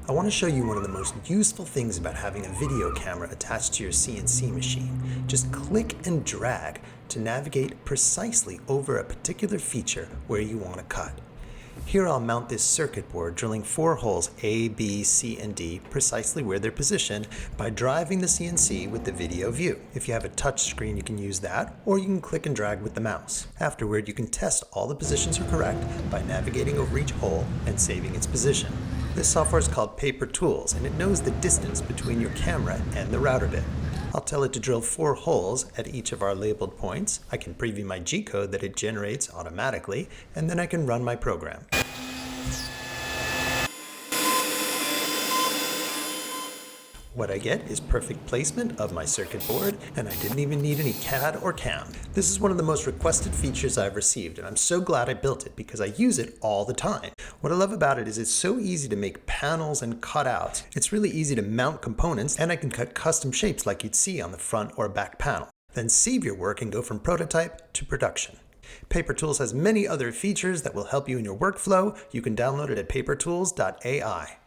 I want to show you one of the most useful things about having a video camera attached to your CNC machine. Just click and drag to navigate precisely over a particular feature where you want to cut. Here I'll mount this circuit board, drilling 4 holes A, B, C, and D precisely where they're positioned by driving the CNC with the video view. If you have a touch screen, you can use that, or you can click and drag with the mouse. Afterward, you can test all the positions are correct by navigating over each hole and saving its position. This software is called Paper Tools, and it knows the distance between your camera and the router bit. I'll tell it to drill 4 holes at each of our labeled points. I can preview my G-code that it generates automatically, and then I can run my program. What I get is perfect placement of my circuit board, and I didn't even need any CAD or CAM. This is one of the most requested features I've received, and I'm so glad I built it because I use it all the time. What I love about it is it's so easy to make panels and cutouts. It's really easy to mount components, and I can cut custom shapes like you'd see on the front or back panel. Then save your work and go from prototype to production. Paper Tools has many other features that will help you in your workflow. You can download it at papertools.ai.